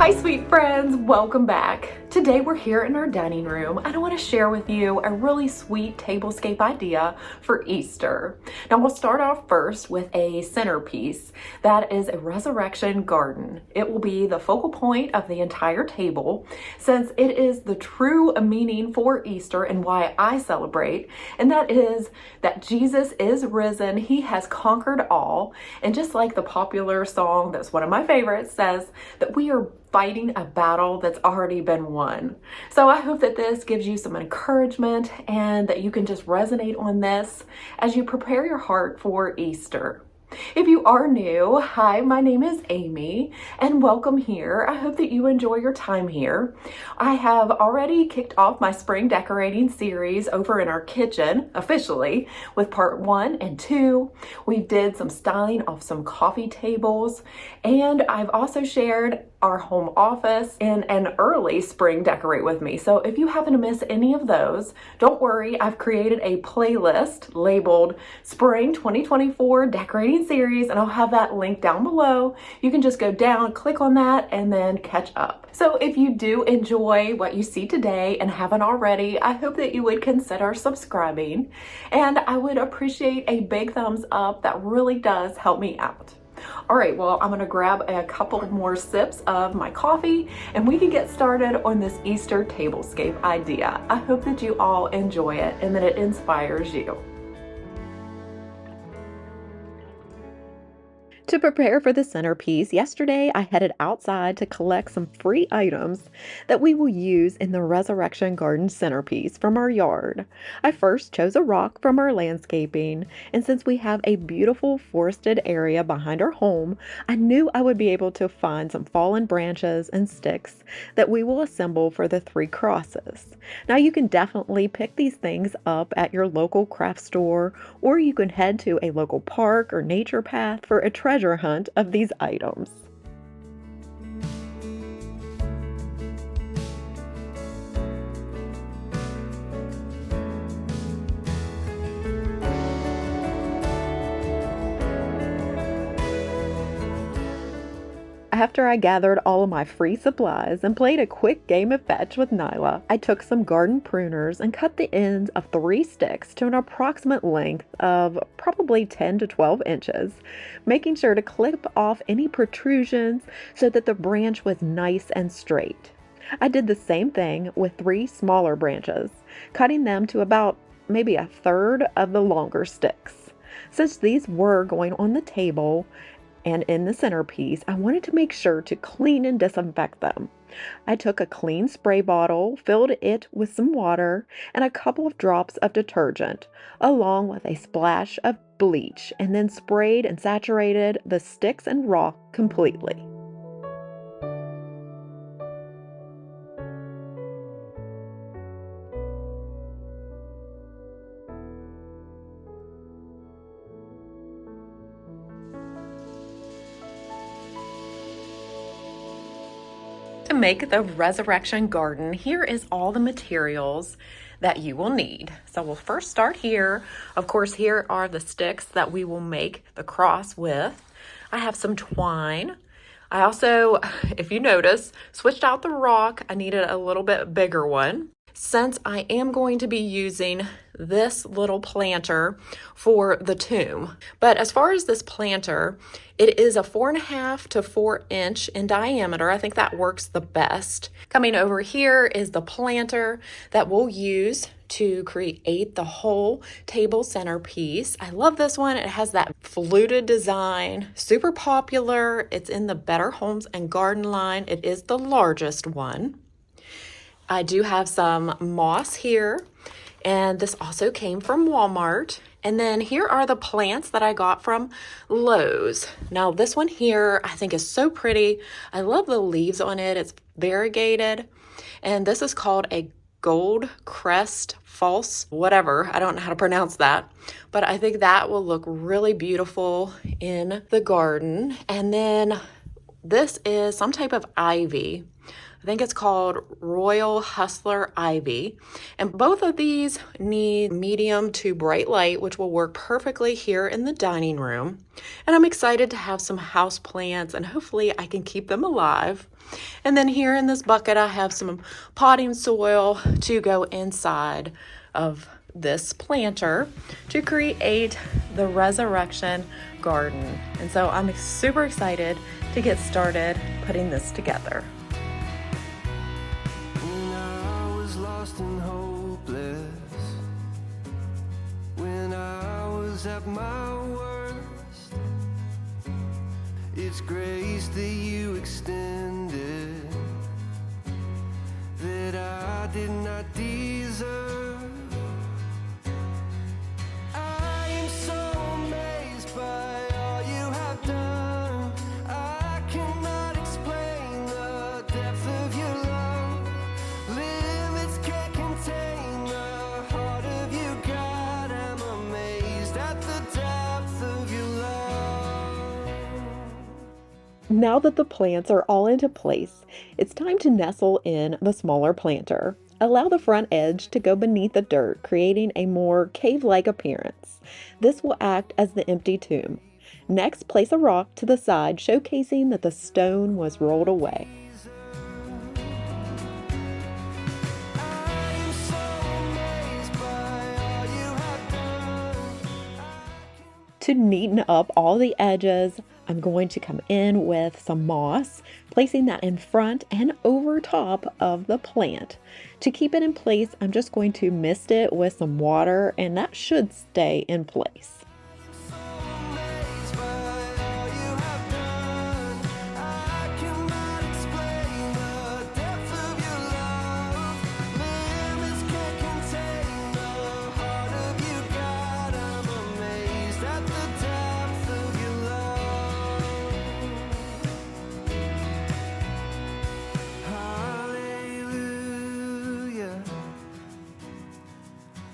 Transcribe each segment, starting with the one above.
Hi sweet friends, welcome back. Today we're here in our dining room and I want to share with you a really sweet tablescape idea for Easter. Now we'll start off first with a centerpiece that is a resurrection garden. It will be the focal point of the entire table since it is the true meaning for Easter and why I celebrate, and that is that Jesus is risen, he has conquered all, and just like the popular song that's one of my favorites says that we are fighting a battle that's already been won. So I hope that this gives you some encouragement and that you can just resonate on this as you prepare your heart for Easter. If you are new, hi, my name is Amy and welcome here. I hope that you enjoy your time here. I have already kicked off my spring decorating series over in our kitchen officially with part 1 and 2. We did some styling of some coffee tables, and I've also shared our home office in an early spring decorate with me. So if you happen to miss any of those, don't worry, I've created a playlist labeled Spring 2024 Decorating Series, and I'll have that link down below. You can just go down, click on that, and then catch up. So if you do enjoy what you see today and haven't already, I hope that you would consider subscribing, and I would appreciate a big thumbs up. That really does help me out. All right, well, I'm gonna grab a couple more sips of my coffee and we can get started on this Easter tablescape idea. I hope that you all enjoy it and that it inspires you. To prepare for the centerpiece, yesterday I headed outside to collect some free items that we will use in the Resurrection Garden centerpiece from our yard. I first chose a rock from our landscaping, and since we have a beautiful forested area behind our home, I knew I would be able to find some fallen branches and sticks that we will assemble for the 3 crosses. Now you can definitely pick these things up at your local craft store, or you can head to a local park or nature path for a treasure hunt of these items. After I gathered all of my free supplies and played a quick game of fetch with Nyla, I took some garden pruners and cut the ends of 3 sticks to an approximate length of probably 10 to 12 inches, making sure to clip off any protrusions so that the branch was nice and straight. I did the same thing with 3 smaller branches, cutting them to about maybe a third of the longer sticks. Since these were going on the table and in the centerpiece, I wanted to make sure to clean and disinfect them. I took a clean spray bottle, filled it with some water and a couple of drops of detergent, along with a splash of bleach, and then sprayed and saturated the sticks and rock completely. To make the Resurrection Garden, here is all the materials that you will need. So we'll first start here. Of course, here are the sticks that we will make the cross with. I have some twine. I also, if you notice, switched out the rock. I needed a little bit bigger one, since I am going to be using this little planter for the tomb. But as far as this planter, it is a 4.5 to 4 inch in diameter. I think that works the best. Coming over here is the planter that we'll use to create the whole table centerpiece. I love this one. It has that fluted design, super popular. It's in the Better Homes and Garden line. It is the largest one. I do have some moss here, and this also came from Walmart. And then here are the plants that I got from Lowe's. Now this one here I think is so pretty. I love the leaves on it. It's variegated, and this is called a gold crest false whatever. I don't know how to pronounce that, but I think that will look really beautiful in the garden. And then This is some type of ivy. I think it's called Royal Hustler Ivy. And both of these need medium to bright light, which will work perfectly here in the dining room. And I'm excited to have some house plants and hopefully I can keep them alive. And then here in this bucket, I have some potting soil to go inside of this planter to create the resurrection garden. And so I'm super excited to get started putting this together. When I was lost and hopeless, when I was at my worst, it's grace that you extended that I did not deserve. I am so amazed by all you have done. I cannot explain the depth of your love. Limits can't contain the heart of you, God. I'm amazed at the depth of your love. Now that the plants are all into place, it's time to nestle in the smaller planter. Allow the front edge to go beneath the dirt, creating a more cave-like appearance. This will act as the empty tomb. Next, place a rock to the side, showcasing that the stone was rolled away. I am so amazed by all you have done. To neaten up all the edges, I'm going to come in with some moss, placing that in front and over top of the plant. To keep it in place, I'm just going to mist it with some water, and that should stay in place. So amazed by all you have done. I cannot explain the depth of your love. Limits can't contain the heart of you, God. I'm amazed at the depth of your love. Hallelujah.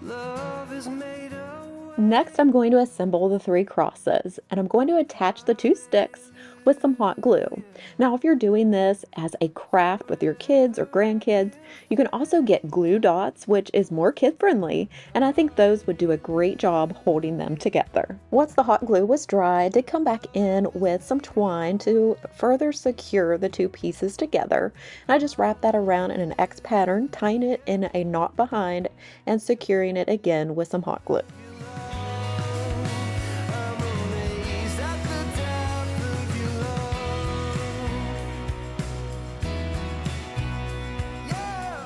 Love is made a way. Next, I'm going to assemble the 3 crosses, and I'm going to attach the 2 sticks with some hot glue. Now, if you're doing this as a craft with your kids or grandkids, you can also get glue dots, which is more kid-friendly, and I think those would do a great job holding them together. Once the hot glue was dry, I did come back in with some twine to further secure the 2 pieces together. And I just wrapped that around in an X pattern, tying it in a knot behind and securing it again with some hot glue. I'm amazed at the depth of your love. Yeah.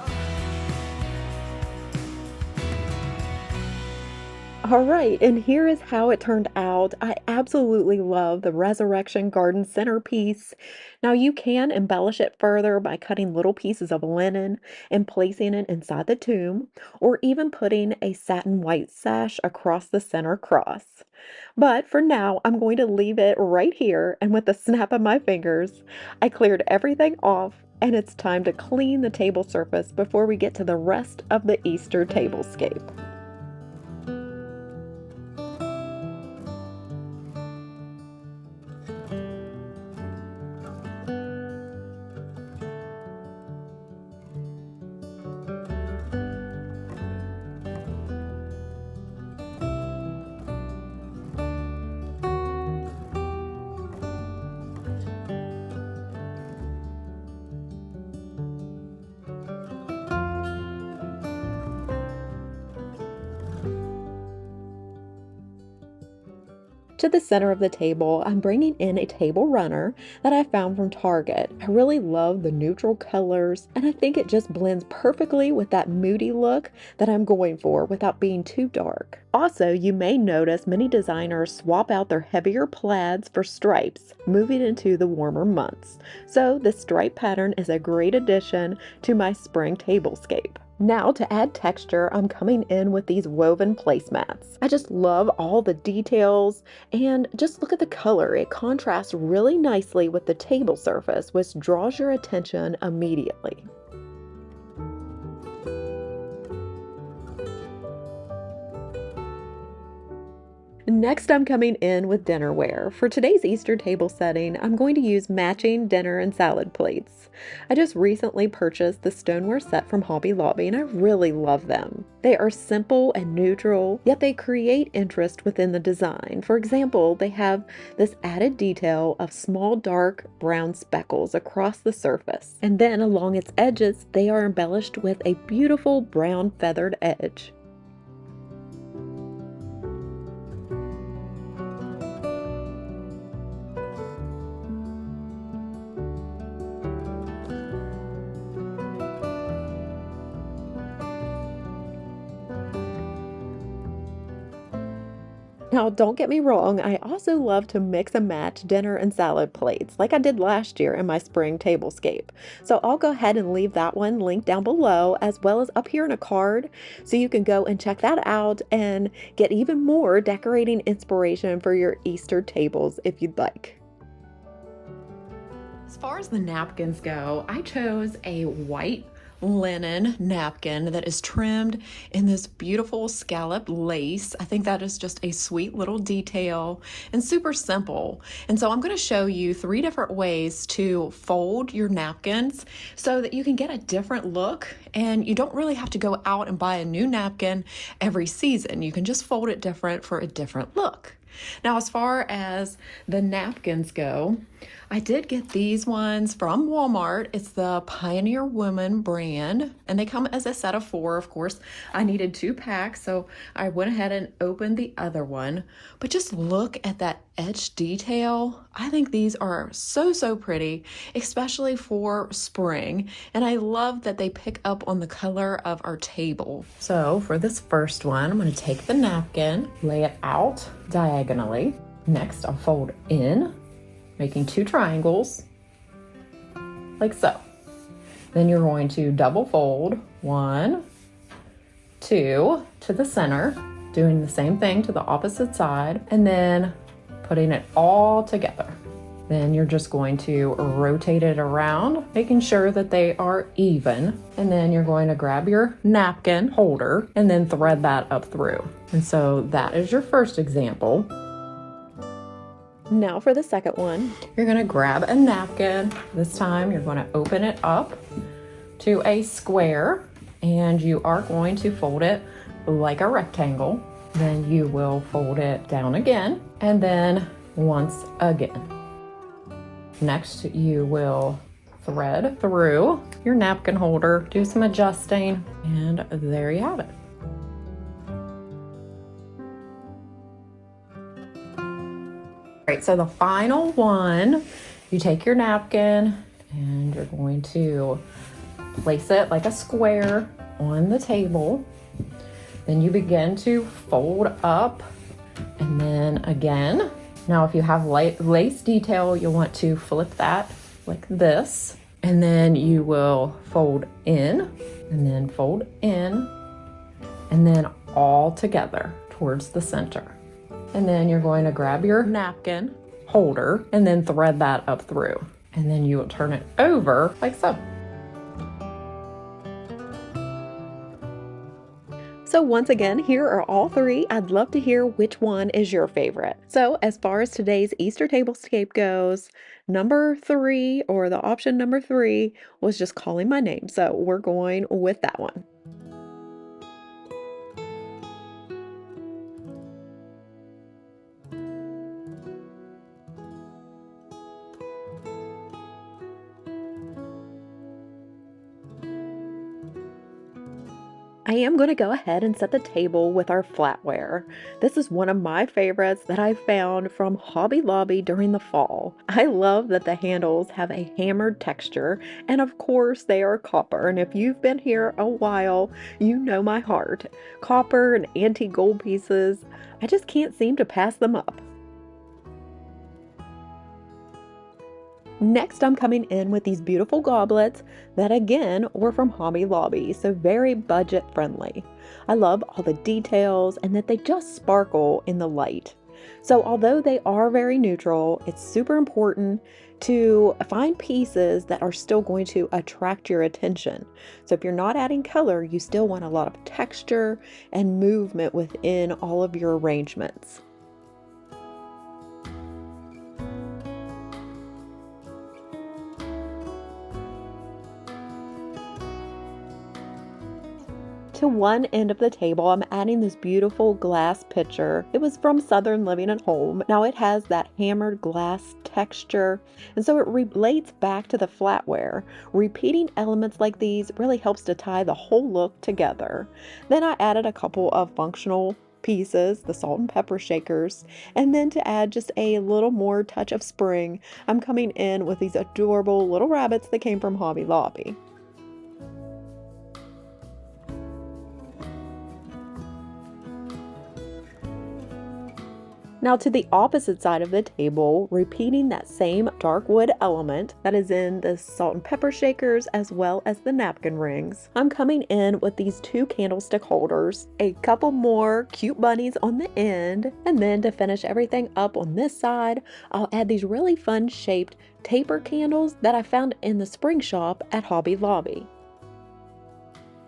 All right, and here is how it turned out. I absolutely love the Resurrection Garden centerpiece. Now you can embellish it further by cutting little pieces of linen and placing it inside the tomb, or even putting a satin white sash across the center cross. But for now, I'm going to leave it right here, and with the snap of my fingers, I cleared everything off, and it's time to clean the table surface before we get to the rest of the Easter tablescape. To the center of the table, I'm bringing in a table runner that I found from Target. I really love the neutral colors, and I think it just blends perfectly with that moody look that I'm going for without being too dark. Also, you may notice many designers swap out their heavier plaids for stripes, moving into the warmer months. So this stripe pattern is a great addition to my spring tablescape. Now to add texture, I'm coming in with these woven placemats. I just love all the details, and just look at the color. It contrasts really nicely with the table surface, which draws your attention immediately. Next, I'm coming in with dinnerware. For today's Easter table setting, I'm going to use matching dinner and salad plates. I just recently purchased the stoneware set from Hobby Lobby and I really love them. They are simple and neutral, yet they create interest within the design. For example, they have this added detail of small dark brown speckles across the surface, and then along its edges, they are embellished with a beautiful brown feathered edge. Now, don't get me wrong, I also love to mix and match dinner and salad plates like I did last year in my spring tablescape. So I'll go ahead and leave that one linked down below as well as up here in a card so you can go and check that out and get even more decorating inspiration for your Easter tables if you'd like. As far as the napkins go, I chose a white linen napkin that is trimmed in this beautiful scallop lace. I think that is just a sweet little detail and super simple. And so I'm going to show you 3 different ways to fold your napkins so that you can get a different look and you don't really have to go out and buy a new napkin every season. You can just fold it different for a different look. Now, as far as the napkins go, I did get these ones from Walmart. It's the Pioneer Woman brand, and they come as a set of 4. Of course, I needed 2 packs, so I went ahead and opened the other one. But just look at that edge detail. I think these are so pretty, especially for spring. And I love that they pick up on the color of our table. So for this first one, I'm going to take the napkin, lay it out diagonally. Next, I'll fold in, making 2 triangles, like so. Then you're going to double fold, 1, 2, to the center, doing the same thing to the opposite side, and then putting it all together. Then you're just going to rotate it around, making sure that they are even. And then you're going to grab your napkin holder and then thread that up through. And so that is your first example. Now for the second one, you're going to grab a napkin. This time you're going to open it up to a square and you are going to fold it like a rectangle. Then you will fold it down again and then once again. Next, you will thread through your napkin holder, do some adjusting, and there you have it. All right, so the final one, you take your napkin and you're going to place it like a square on the table. Then you begin to fold up and then again. Now, if you have lace detail, you'll want to flip that like this. And then you will fold in and then fold in and then all together towards the center. And then you're going to grab your napkin holder and then thread that up through. And then you will turn it over like so. So once again, here are all 3. I'd love to hear which one is your favorite. So as far as today's Easter Tablescape goes, number 3, or the option number 3, was just calling my name. So we're going with that one. I am going to go ahead and set the table with our flatware. This is one of my favorites that I found from Hobby Lobby during the fall. I love that the handles have a hammered texture, and of course they are copper, and if you've been here a while, you know my heart. Copper and antique gold pieces, I just can't seem to pass them up. Next, I'm coming in with these beautiful goblets that again were from Hobby Lobby, so very budget friendly. I love all the details and that they just sparkle in the light. So although they are very neutral, it's super important to find pieces that are still going to attract your attention. So if you're not adding color, you still want a lot of texture and movement within all of your arrangements. to one end of the table, I'm adding this beautiful glass pitcher. It was from Southern Living at Home. Now it has that hammered glass texture, and so it relates back to the flatware. Repeating elements like these really helps to tie the whole look together. Then I added a couple of functional pieces, the salt and pepper shakers, and then to add just a little more touch of spring, I'm coming in with these adorable little rabbits that came from Hobby Lobby. Now to the opposite side of the table, repeating that same dark wood element that is in the salt and pepper shakers as well as the napkin rings, I'm coming in with these two candlestick holders, a couple more cute bunnies on the end, and then to finish everything up on this side, I'll add these really fun shaped taper candles that I found in the spring shop at Hobby Lobby.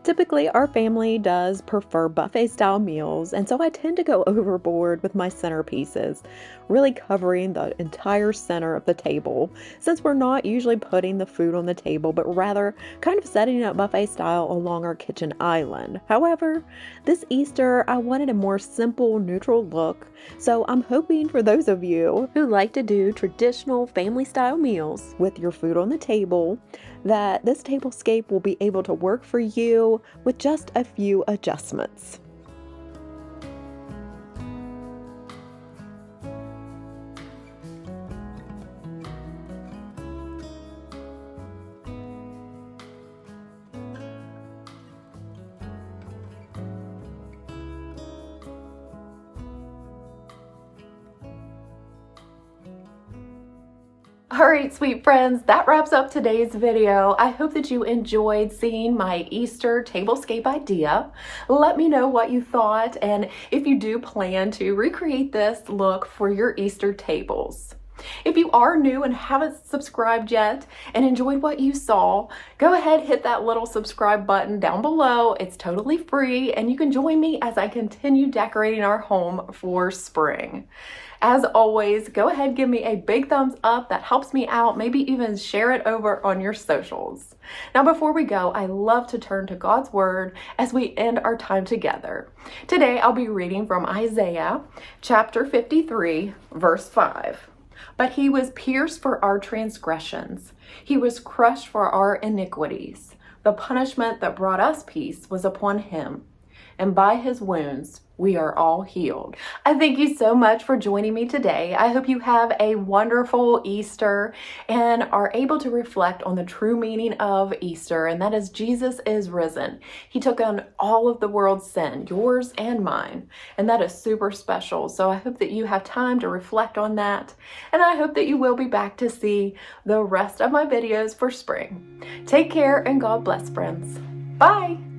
Typically, our family does prefer buffet-style meals, and so I tend to go overboard with my centerpieces, really covering the entire center of the table, since we're not usually putting the food on the table, but rather kind of setting it up buffet-style along our kitchen island. However, this Easter, I wanted a more simple, neutral look, so I'm hoping for those of you who like to do traditional family-style meals with your food on the table, that this tablescape will be able to work for you with just a few adjustments. Alright, sweet friends, that wraps up today's video. I hope that you enjoyed seeing my Easter tablescape idea. Let me know what you thought and if you do plan to recreate this look for your Easter tables. If you are new and haven't subscribed yet and enjoyed what you saw, go ahead, hit that little subscribe button down below. It's totally free and you can join me as I continue decorating our home for spring. As always, go ahead, give me a big thumbs up. That helps me out. Maybe even share it over on your socials. Now, before we go, I love to turn to God's Word as we end our time together. Today, I'll be reading from Isaiah chapter 53, verse 5. But he was pierced for our transgressions. He was crushed for our iniquities. The punishment that brought us peace was upon him, and by his wounds we are all healed. I thank you so much for joining me today. I hope you have a wonderful Easter and are able to reflect on the true meaning of Easter, and that is Jesus is risen. He took on all of the world's sin, yours and mine, and that is super special. So I hope that you have time to reflect on that, and I hope that you will be back to see the rest of my videos for spring. Take care and God bless, friends. Bye!